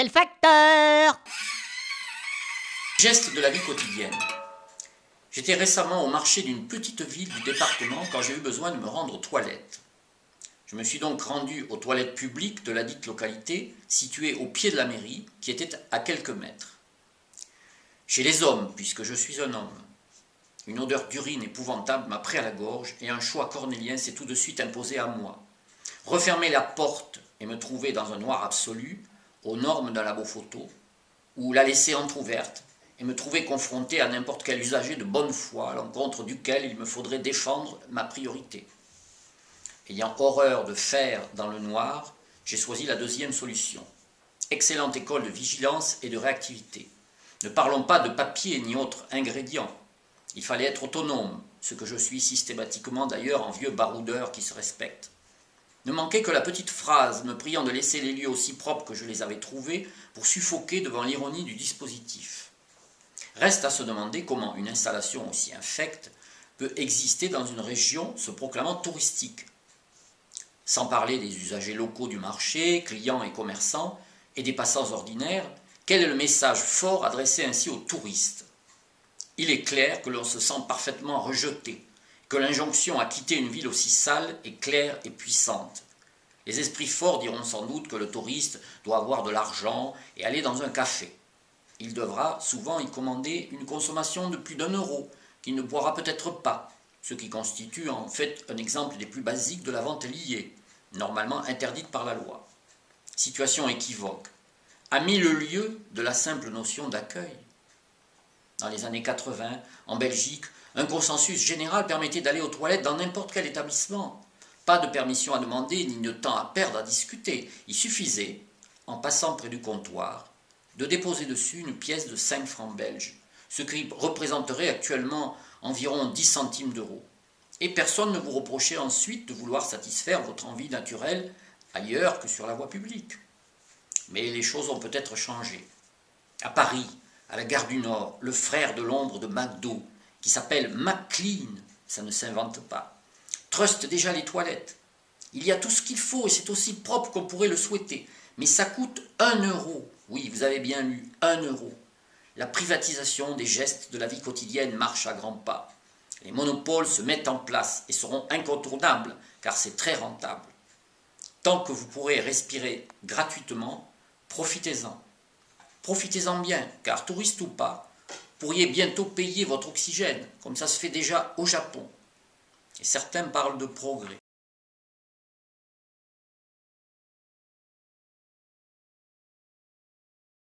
c'est le facteur. Geste de la vie quotidienne. J'étais récemment au marché d'une petite ville du département quand j'ai eu besoin de me rendre aux toilettes. Je me suis donc rendu aux toilettes publiques de la dite localité, située au pied de la mairie, qui était à quelques mètres. Chez les hommes, puisque je suis un homme, une odeur d'urine épouvantable m'a pris à la gorge et un choix cornélien s'est tout de suite imposé à moi. Refermer la porte et me trouver dans un noir absolu, aux normes d'un labo photo, ou la laisser entr'ouverte et me trouver confronté à n'importe quel usager de bonne foi à l'encontre duquel il me faudrait défendre ma priorité. Ayant horreur de faire dans le noir, j'ai choisi la deuxième solution. Excellente école de vigilance et de réactivité. Ne parlons pas de papier ni autres ingrédients. Il fallait être autonome, ce que je suis systématiquement d'ailleurs en vieux baroudeur qui se respecte. Ne manquait que la petite phrase me priant de laisser les lieux aussi propres que je les avais trouvés pour suffoquer devant l'ironie du dispositif. Reste à se demander comment une installation aussi infecte peut exister dans une région se proclamant touristique. Sans parler des usagers locaux du marché, clients et commerçants, et des passants ordinaires, quel est le message fort adressé ainsi aux touristes ? Il est clair que l'on se sent parfaitement rejeté, que l'injonction à quitter une ville aussi sale est claire et puissante. Les esprits forts diront sans doute que le touriste doit avoir de l'argent et aller dans un café. Il devra souvent y commander une consommation de plus d'1 € qu'il ne boira peut-être pas, ce qui constitue en fait un exemple des plus basiques de la vente liée, normalement interdite par la loi. Situation équivoque, à 1000 lieues de la simple notion d'accueil. Dans les années 80, en Belgique, un consensus général permettait d'aller aux toilettes dans n'importe quel établissement. Pas de permission à demander ni de temps à perdre à discuter. Il suffisait, en passant près du comptoir, de déposer dessus une pièce de 5 francs belges, ce qui représenterait actuellement environ 10 centimes d'euros. Et personne ne vous reprochait ensuite de vouloir satisfaire votre envie naturelle ailleurs que sur la voie publique. Mais les choses ont peut-être changé. À Paris, à la gare du Nord, le frère de l'ombre de McDo, qui s'appelle McLean, ça ne s'invente pas, truste déjà les toilettes. Il y a tout ce qu'il faut et c'est aussi propre qu'on pourrait le souhaiter. Mais ça coûte 1 €. Oui, vous avez bien lu, 1 €. La privatisation des gestes de la vie quotidienne marche à grands pas. Les monopoles se mettent en place et seront incontournables, car c'est très rentable. Tant que vous pourrez respirer gratuitement, profitez-en. Profitez-en bien, car touriste ou pas, vous pourriez bientôt payer votre oxygène, comme ça se fait déjà au Japon. Et certains parlent de progrès.